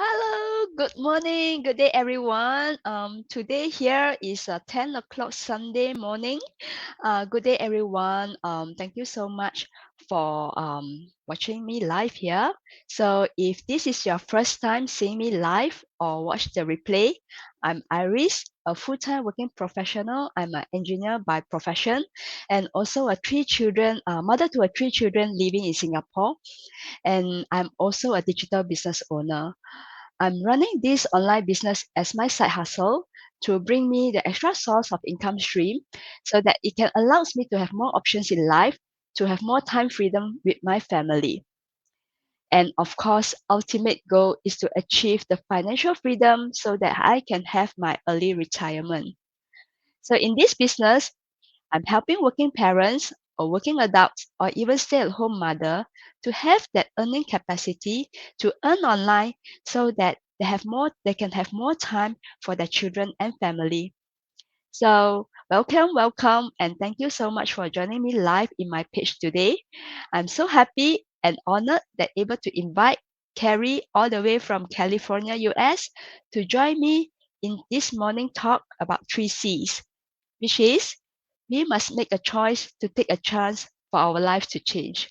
Hello, good morning, good day, everyone. Today here is 10 o'clock Sunday morning. Good day, everyone. Thank you so much for watching me live here. So, if this is your first time seeing me live or watch the replay, I'm Iris, a full-time working professional. I'm an engineer by profession, and also a mother to a three children living in Singapore. And I'm also a digital business owner. I'm running this online business as my side hustle to bring me the extra source of income stream so that it can allows me to have more options in life, to have more time freedom with my family. And of course, ultimate goal is to achieve the financial freedom so that I can have my early retirement. So in this business, I'm helping working parents or working adults or even stay-at-home mother to have that earning capacity to earn online so that they can have more time for their children and family. So welcome, and thank you so much for joining me live in my page today. I'm so happy and honored that able to invite Kerry all the way from California, US to join me in this morning talk about 3C's, which is we must make a choice to take a chance for our life to change.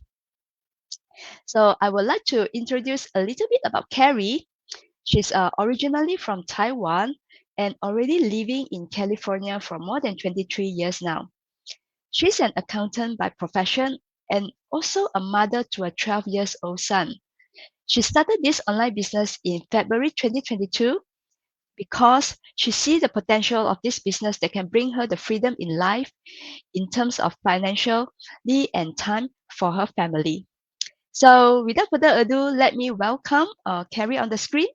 So I would like to introduce a little bit about Carrie. She's originally from Taiwan and already living in California for more than 23 years now. She's an accountant by profession and also a mother to a 12 years old son. She started this online business in February 2022 because she sees the potential of this business that can bring her the freedom in life in terms of financially and time for her family. So without further ado, let me welcome Carrie on the screen.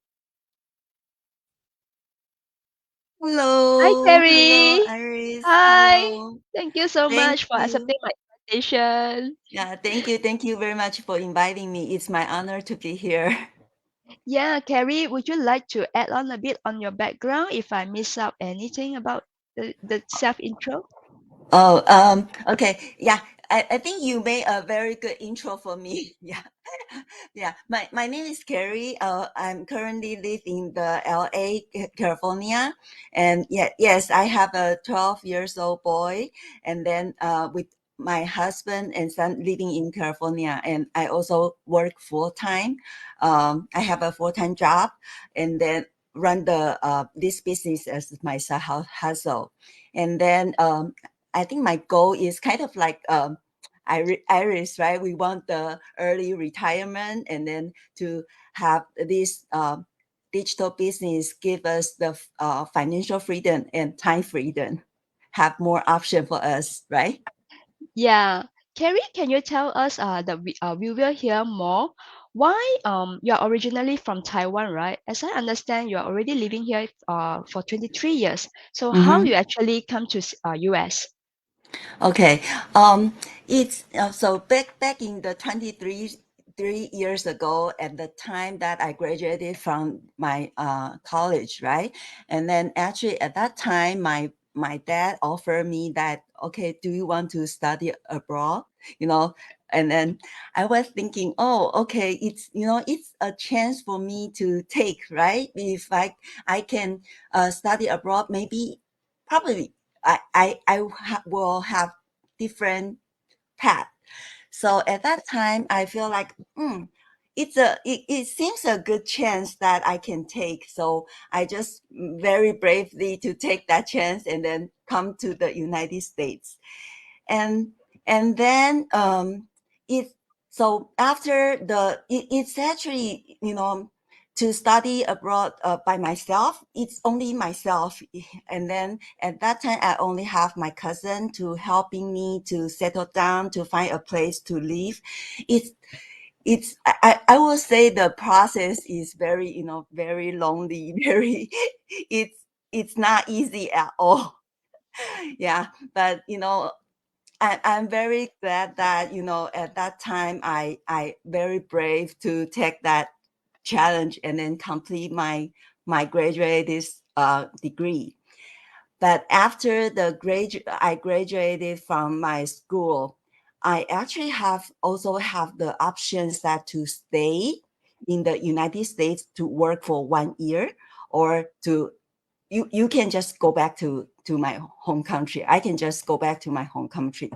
Hi, Hello, Carrie. Iris. Hi. Hello. Thank you so Thank much for you. accepting my invitation. Yeah, thank you very much for inviting me. It's my honor to be here. Yeah, Carrie, would you like to add on a bit on your background if I miss out anything about the self intro? Oh, okay. Yeah, I think you made a very good intro for me. Yeah. Yeah. My name is Kerry. I'm currently live in the LA, California. And yeah, yes, I have a 12 years old boy. And then with my husband and son living in California. And I also work full time. I have a full time job and then run the this business as my side hustle. And then I think my goal is kind of like Iris, right? We want the early retirement and then to have this digital business give us the financial freedom and time freedom, have more option for us, right? Yeah. Carrie, can you tell us we will hear more why you're originally from Taiwan, right? As I understand, you're already living here for 23 years. So how Mm-hmm. you actually come to US? Okay. Um, it's so back in the 3 years ago at the time that I graduated from my college, right? And then actually at that time, my dad offered me that, okay, do you want to study abroad? You know, and then I was thinking, oh, okay, it's a chance for me to take, right? If I can study abroad, maybe probably will have different path. So at that time, I feel like, it seems a good chance that I can take. So I just very bravely to take that chance and then come to the United States. And and then it so after it's actually to study abroad by myself. It's only myself, and then at that time I only have my cousin to helping me to settle down to find a place to live. It's it's i i will say the process is very very lonely, very it's not easy at all. Yeah, but I'm very glad that at that time I very brave to take that challenge and then complete my graduate degree. But after I graduated from my school, I actually have also have the options that to stay. in the United States to work for 1 year, or to you can just go back to my home country. I can just go back to my home country.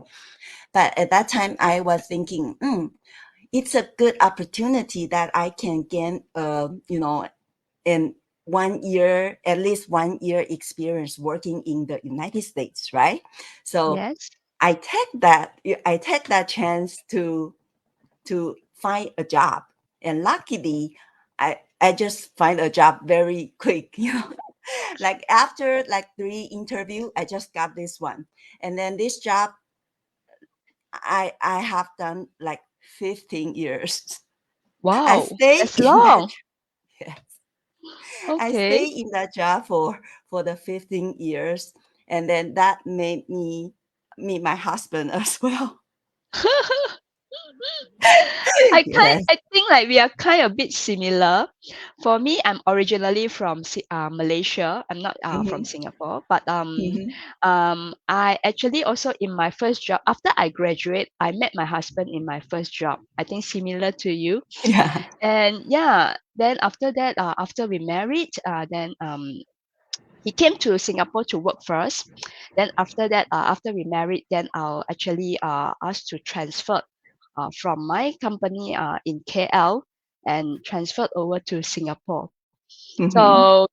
But at that time, I was thinking, it's a good opportunity that I can gain, in 1 year, at least 1 year experience working in the United States, right? So Yes. I take that chance to find a job, and luckily, I just find a job very quick. Like after like 3 interview, I just got this one, and then this job I have done like 15 years. I Wow, stay that's in that. long. Yes, I stay Okay. in that job for the 15 years, and then that made me meet my husband as well. Yes. I think like we are kind of bit similar. For me, I'm originally from Malaysia. I'm not from Hmm. Singapore, but Hmm. I actually also in my first job after I graduate, I met my husband in my first job. I think similar to you. Yeah. And yeah, then after that, after we married, then he came to Singapore to work first. Then after that, after we married, then I'll actually asked to transfer from my company in KL and transferred over to Singapore. Hmm. So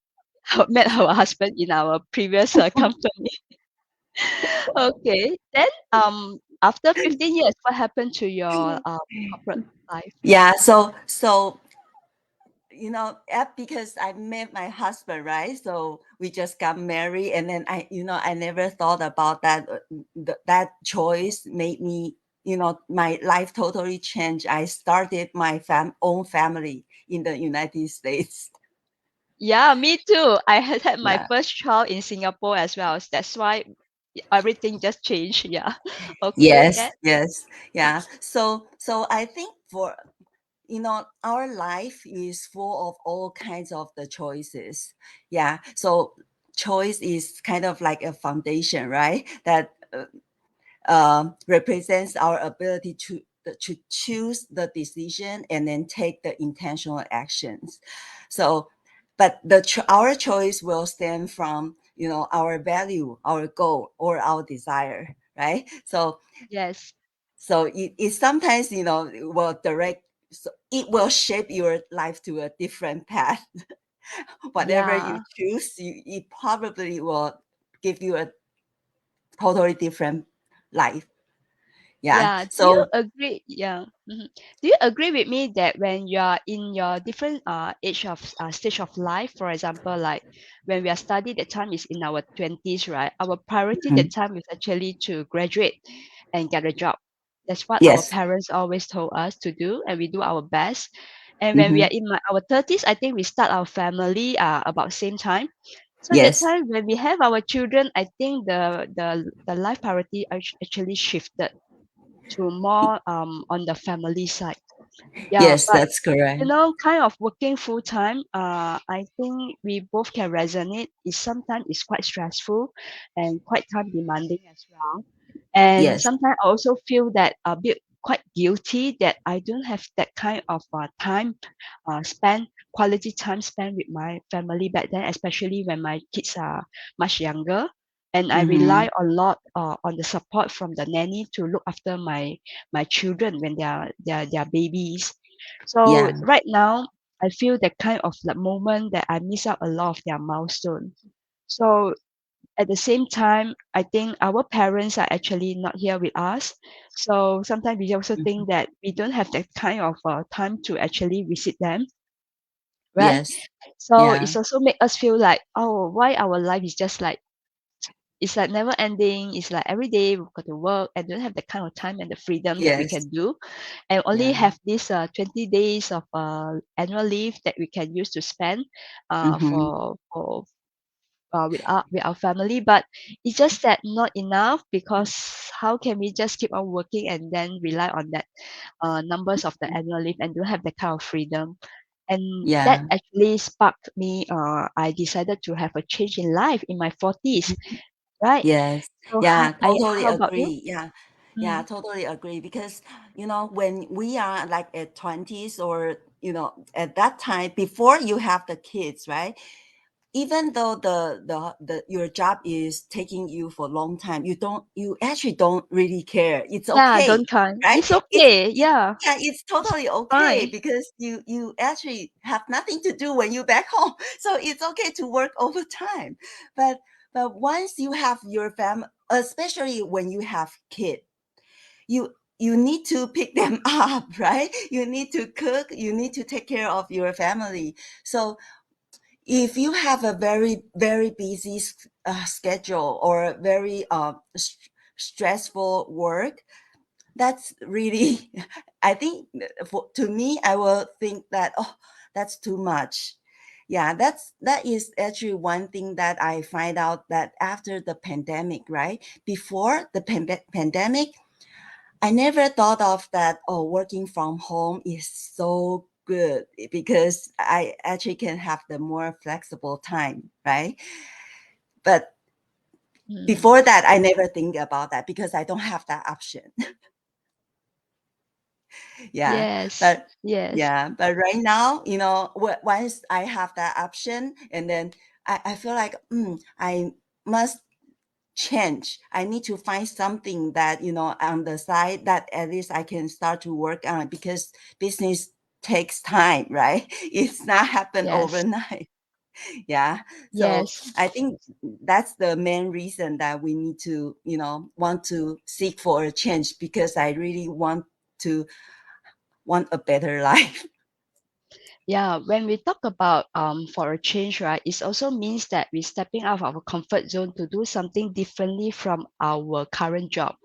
I met our husband in our previous company. Okay. Then after 15 years, what happened to your corporate life? Yeah. So because I met my husband, right? So we just got married, and then I never thought about that. That choice made me, my life totally changed. I started my own family in the United States. Yeah, me too. I had my Yeah. first child in Singapore as well. That's why everything just changed. Yeah. Okay. Yes. Yes. Yeah. So I think our life is full of all kinds of the choices. Yeah. So choice is kind of like a foundation, right? That represents our ability to choose the decision and then take the intentional actions. So, but our choice will stem from our value, our goal, or our desire, right? So Yes. it sometimes it will direct. So it will shape your life to a different path. Whatever you Yeah. choose, it probably will give you a totally different life. Yeah. Yeah. Do you So agree? Yeah. Do you agree with me that when you are in your different age of stage of life, for example, like when we are studying, the time is in our 20s, right? Our priority the mhm, time is actually to graduate and get a job. That's what our yes. parents always told us to do, and we do our best. And when we Hmm. are in our 30s, I think we start our family about same time. So that Yes. time when we have our children, I think the life priority actually shifted to more on the family side. Yeah, Yes, but that's correct. kind of working full time, I think we both can resonate. Is sometimes it's quite stressful and quite time demanding as well. And Yes. sometimes I also feel that a bit quite guilty that I don't have that kind of time spent quality time spent with my family back then, especially when my kids are much younger. And I Hmm. rely a lot on the support from the nanny to look after my children when they are babies. So Yeah. right now, I feel that kind of the moment that I miss out a lot of their milestone. So at the same time, I think our parents are actually not here with us. So sometimes we also Mhm. think that we don't have that kind of time to actually visit them, right? Yes. So Yeah. it's also make us feel like, oh, why our life is just like it's like never ending. It's like every day we've got to work and don't have the kind of time and the freedom that we Yes. can do, and only Yeah. have this 20 days of annual leave that we can use to spend Hmm. with our family. But it's just that not enough, because how can we just keep on working and then rely on that numbers of the annual leave and don't have that kind of freedom? And that Yeah. actually sparked me. I decided to have a change in life in my 40s, right? Yes. So Yeah. Totally how about you? agree. Yeah. Yeah, Mm. totally agree. Because, when we are like at 20s, or, at that time before you have the kids, right? Even though the your job is taking you for a long time, you actually don't really care. It's Yeah, okay, don't kind. right? It's okay. It Yeah, yeah, it's totally okay, fine. because you actually have nothing to do when you back home. So it's okay to work overtime. But once you have your family, especially when you have kids, you need to pick them up, right? You need to cook, you need to take care of your family. So if you have a very very busy schedule, or very stressful work, that's really I think, to me, I will think that, oh, that's too much. Yeah, that is actually one thing that I find out, that after the pandemic, right? Before the pandemic, I never thought of that. Oh, working from home is so good, because I actually can have the more flexible time, right? But Mm. before that, I never think about that, because I don't have that option. Yeah, Yes, but yes, yeah, but right now, once I have that option, and then I feel like, I must change. I need to find something that, on the side, that at least I can start to work on, because business takes time, right? It's not happen yes, overnight. Yeah. So yes. I think that's the main reason that we need to, want to seek for a change, because I really want a better life. Yeah, when we talk about for a change, right, it also means that we're stepping out of our comfort zone to do something differently from our current job.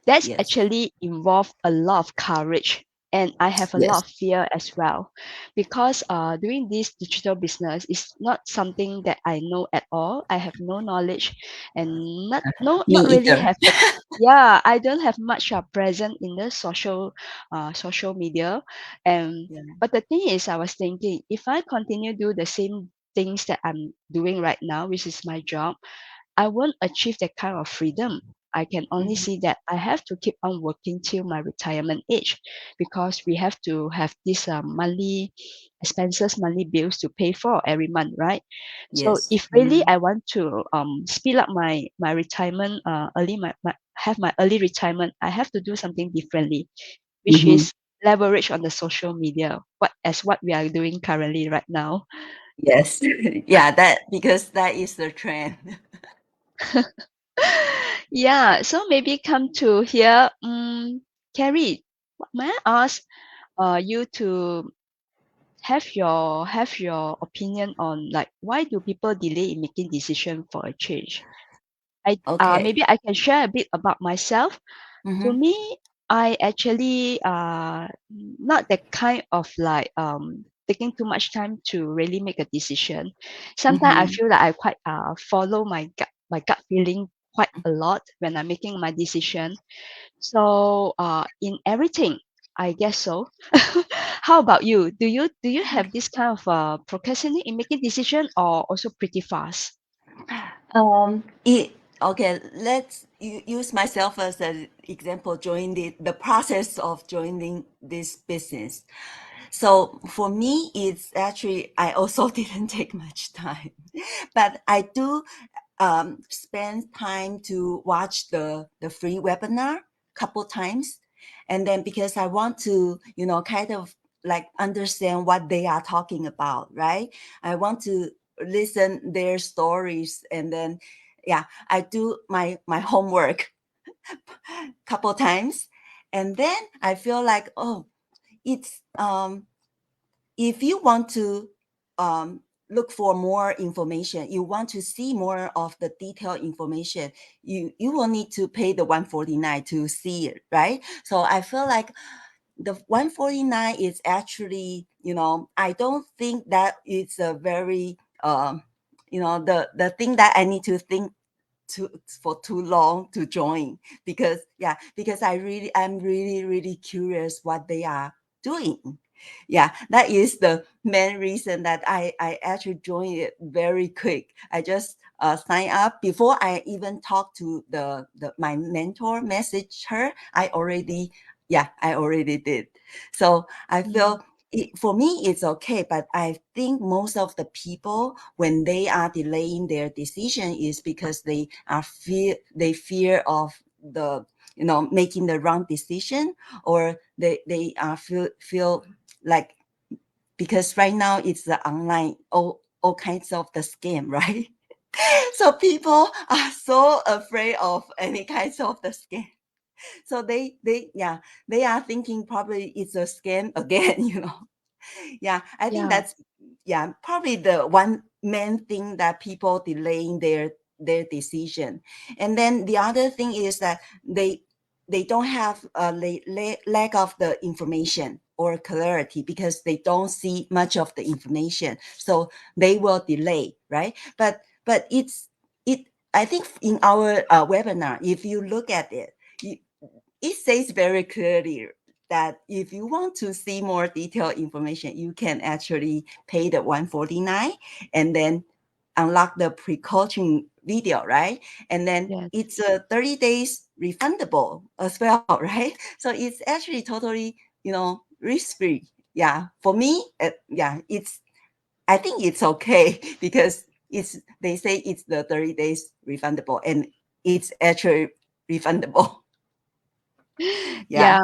That's Yes. actually involve a lot of courage, and I have a Yes. lot of fear as well, because doing this digital business is not something that I know at all. I have no knowledge, and Me not really either. have the, yeah, I don't have much present in the social media. And Yeah. but the thing is, I was thinking, if I continue do the same things that I'm doing right now, which is my job, I won't achieve that kind of freedom. I can only Mhm. see that I have to keep on working till my retirement age, because we have to have these monthly expenses, monthly bills to pay for every month, right? So Yes. if really Mhm. I want to speed up my retirement, have my early retirement, I have to do something differently, which Mhm. is leverage on the social media, what we are doing currently right now. Yes. Yeah, because that is the trend. Yeah, so maybe come to here, Carrie, may I ask you to have your opinion on, like, why do people delay in making decision for a change? I Okay. maybe I can share a bit about myself. To Mhm. me, I actually not the kind of like taking too much time to really make a decision. Sometimes I Mhm. feel like I quite follow my gut feeling quite a lot when I'm making my decision. So in everything, I guess so. How about you? Do you have this kind of procrastinating in making decision, or also pretty fast? It Okay. Let's use myself as an example. Join the process of joining this business. So for me, it's actually, I also didn't take much time, but I do spend time to watch the free webinar couple times, and then because I want to, kind of like understand what they are talking about, right? I want to listen their stories, and then, yeah, I do my homework couple times, and then I feel like, oh, it's if you want to um, look for more information, you want to see more of the detailed information, you will need to pay the 149 to see it, right? So I feel like the 149 is actually, I don't think that it's a very the thing that I need to think for too long to join, because I'm really really curious what they are doing. Yeah, that is the main reason that I actually joined it very quick. I just sign up before I even talk to the my mentor, message her. I already did. So I Mm, feel for me it's okay, but I think most of the people when they are delaying their decision is because they fear of the making the wrong decision, or they feel like, because right now it's the online, all kinds of the scam, right? So people are so afraid of any kinds of the scam. So they are thinking probably it's a scam again. Yeah, I think yeah, that's, yeah, probably the one main thing that people delaying their decision. And then the other thing is that they don't have a lack of the information or clarity, because they don't see much of the information, so they will delay, right? But it I think in our webinar, if you look at it, you, it says very clearly that if you want to see more detailed information, you can actually pay the 149 and then unlock the pre-coaching video, right? And then yes. it's a 30 days refundable as well, right? So it's actually totally, risk-free. Yeah, for me, I think it's okay because they say it's the 30 days refundable, and it's actually refundable. Yeah. Yeah,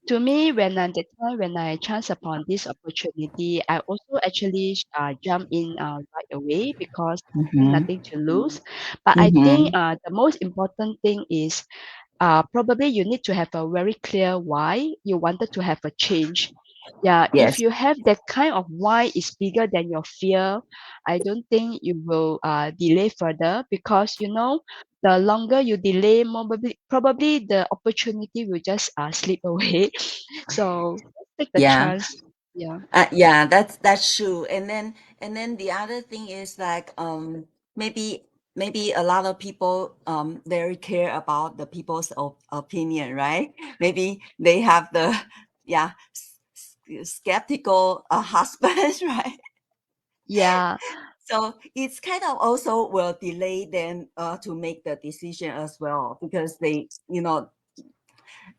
to me, when the time when I chance upon this opportunity, I also actually jump in right away because I think Mm-hmm. nothing to lose. But I think Mm-hmm. the most important thing is probably you need to have a very clear why you wanted to have a change. Yeah, if Yes. you have that kind of why is bigger than your fear, I don't think you will delay further, because the longer you delay, probably the opportunity will just slip away. So take the Yeah. chance. Yeah. Yeah, that's true. And then the other thing is like, maybe a lot of people very care about the people's opinion, right? Maybe they have the yeah skeptical husband, right? Yeah. So it's kind of also will delay them to make the decision as well, because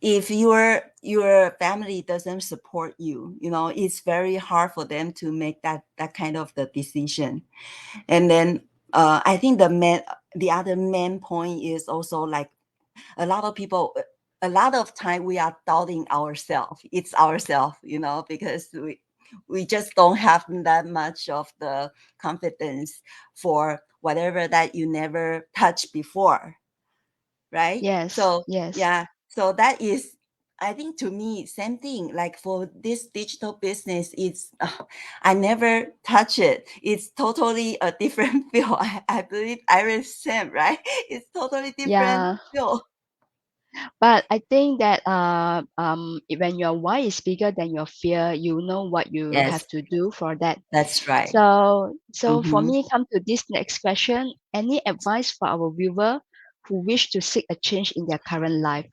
if your family doesn't support you, it's very hard for them to make that kind of the decision. And then I think the other main point is also like, a lot of people, a lot of time we are doubting ourselves. It's ourselves, because we just don't have that much of the confidence for whatever that you never touched before, right? Yes. So Yes. yeah, so that is, I think, to me, same thing. Like for this digital business, it's I never touch it. It's totally a different field. I believe Iris Sam, right? It's totally different Yeah. field. But I think that when your why is bigger than your fear, you know what you have Yes, to do for that. that's right. So for Mm-hmm. me, come to this next question. Any advice for our viewer who wish to seek a change in their current life?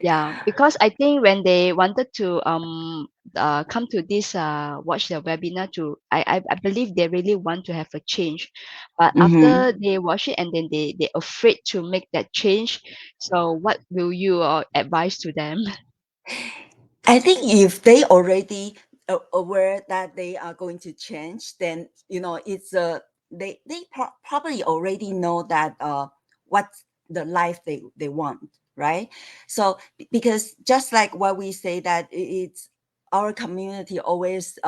Yeah, because I think when they wanted to come to this watch the webinar to I believe they really want to have a change, but Mm-hmm. after they watch it and then they afraid to make that change. So what will you advise to them? I think if they already aware that they are going to change, then it's they probably already know that what the life they want, right? So because just like what we say, that it's our community always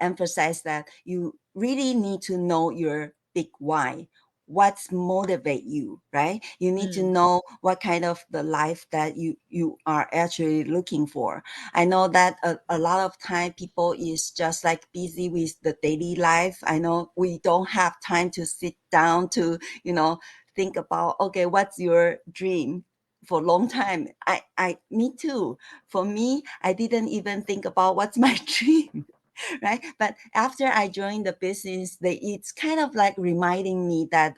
emphasize that you really need to know your big why, what's motivate you, right? You need to Mm, know what kind of the life that you are actually looking for. I know that a lot of time people is just like busy with the daily life. I know we don't have time to sit down to, think about, okay, what's your dream for a long time. Me too. For me, I didn't even think about what's my dream, right? But after I joined the business, it's kind of like reminding me that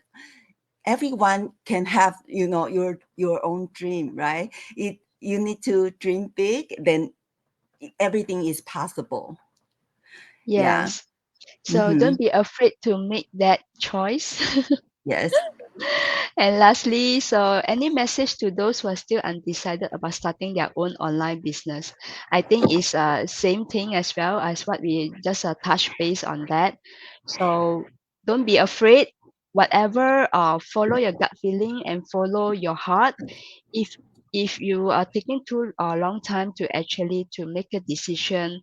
everyone can have, your own dream, right? You need to dream big, then everything is possible. Yeah. Yes. So Mm-hmm. don't be afraid to make that choice. Yes. And lastly, so any message to those who are still undecided about starting their own online business? I think it's same thing as well as what we just touch base on that. So don't be afraid. Whatever, follow your gut feeling and follow your heart. If you are taking too a long time to actually to make a decision,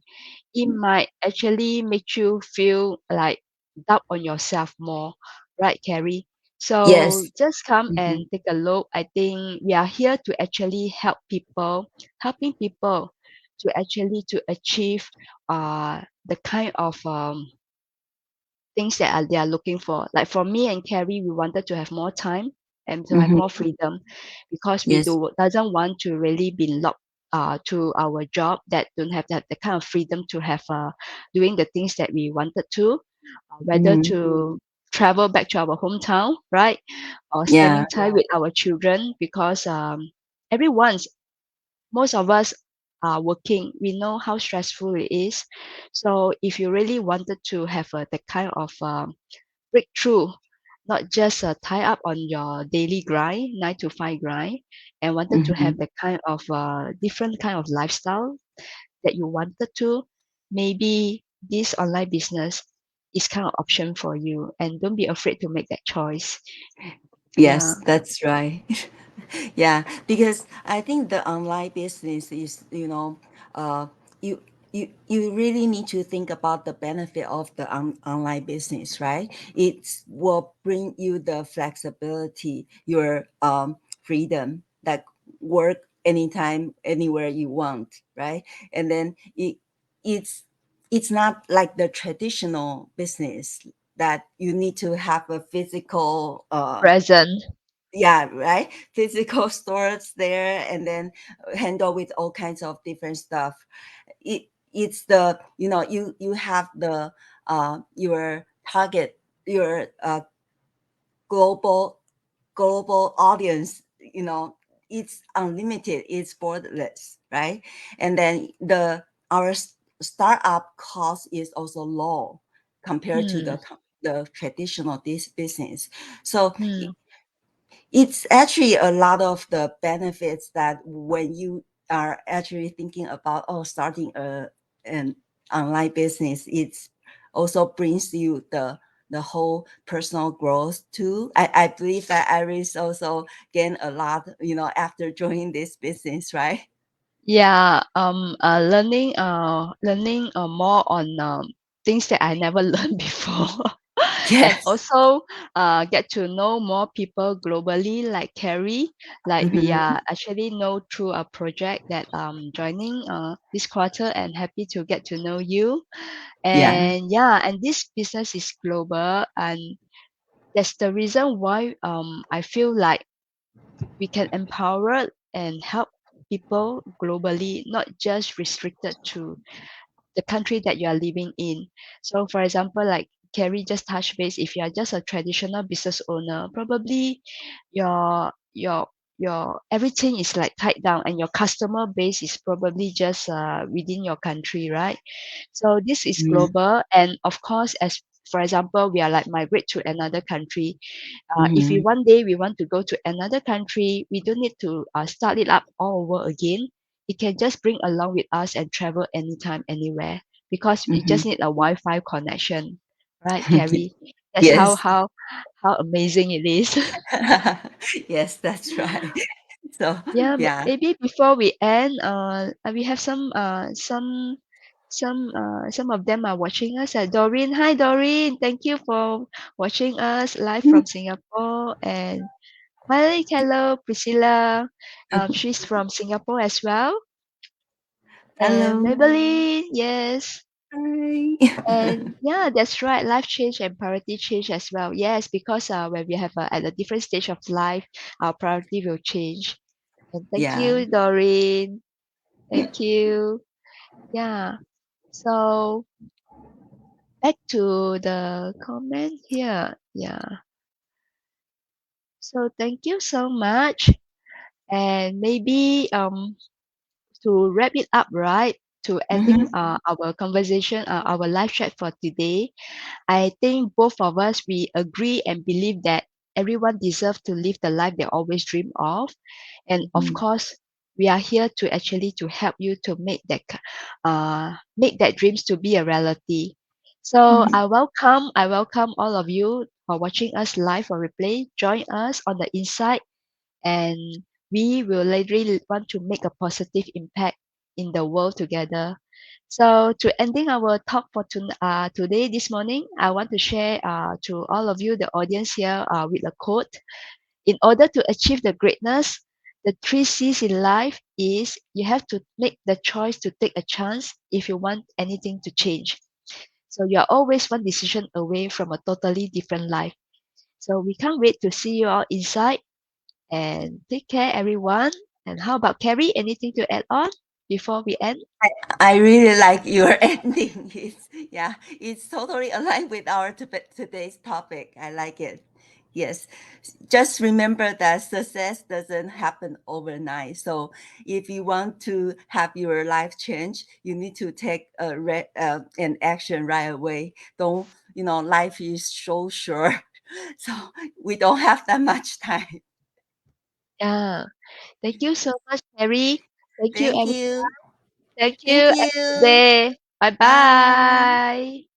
it might actually make you feel like doubt on yourself more, right, Carrie? So Yes. just come Mm-hmm. and take a look. I think we are here to actually help people, helping people to actually to achieve the kind of things that they are looking for. Like for me and Carrie, we wanted to have more time and to have Mm-hmm. more freedom because we Yes. doesn't want to really be locked to our job that don't have that the kind of freedom to have doing the things that we wanted to, whether Mm-hmm. to travel back to our hometown, right, or Yeah. spending time with our children because everyone's most of us are working. We know how stressful it is. So if you really wanted to have the kind of breakthrough, not just tie up on your daily grind, 9 to 5 grind, and wanted to Mm-hmm. have the kind of different kind of lifestyle that you wanted to, maybe this online business is kind of option for you. And don't be afraid to make that choice. Yeah. Yes, that's right. Yeah, because I think the online business is, you you really need to think about the benefit of the online business, right? It will bring you the flexibility, your freedom, that work anytime, anywhere you want, right? And then it's it's not like the traditional business that you need to have a physical Present. yeah, right, physical stores there, and then handle with all kinds of different stuff. It's the, you have the your target, your global audience, it's unlimited, it's borderless, right? And then our startup cost is also low compared to Hmm. the traditional this business. So Hmm. it's actually a lot of the benefits that when you are actually thinking about, starting an online business, it's also brings you the whole personal growth too. I believe that Iris also gained a lot, after joining this business, right? Yeah, learning more on things that I never learned before, and Yes. also get to know more people globally, like Carrie. Like we Mm-hmm. are actually know through a project that joining this quarter, and happy to get to know you. Yeah. And yeah, and this business is global, and that's the reason why I feel like we can empower and help people globally, not just restricted to the country that you are living in. So, for example, like Kerry just touched base, if you are just a traditional business owner, probably your your your everything is like tied down, and your customer base is probably just within your country, right? So this is Mm-hmm. global, and of course, as for example, we are like migrate to another country. If we Mm-hmm. one day we want to go to another country, we don't need to start it up all over again. It can just bring along with us and travel anytime, anywhere, because we just Mm-hmm. need a Wi-Fi connection, right, Carrie? That's Yes. how amazing it is. Yes, that's right. So Yeah, yeah. maybe before we end, we have some of them are watching us. Doreen, hi Doreen, thank you for watching us live from Singapore. And Malik, hello, Priscilla. She's from Singapore as well. And Hello. Maybelline, yes. Hi. And yeah, that's right. Life change and priority change as well. Yes, because when we have at a different stage of life, our priority will change. And thank Yeah. you, Doreen. Thank you. Yeah. So back to the comment here. Yeah. So thank you so much. And maybe to wrap it up, right? to ending Mm-hmm. our conversation, our live chat for today, I think both of us we agree and believe that everyone deserves to live the life they always dream of, and of Mm-hmm. course, we are here to actually to help you to make that dreams to be a reality. So Mm-hmm. I welcome all of you for watching us live or replay. Join us on the inside, and we will really want to make a positive impact in the world together. So to ending our talk for today, this morning, I want to share to all of you, the audience here, with a quote. In order to achieve the greatness, the 3 C's in life is you have to make the choice to take a chance if you want anything to change. So you are always one decision away from a totally different life. So we can't wait to see you all inside, and take care, everyone. And how about Kerry? Anything to add on before we end? I really like your ending. It's totally aligned with our today's topic. I like it. Yes, just remember that success doesn't happen overnight. So if you want to have your life change, you need to take an action right away. Don't, life is so short, so we don't have that much time. Yeah. Thank you so much, Kerry. Thank you, Thank everyone. you. Thank you. Thank Have a good you. day. Bye Bye. bye.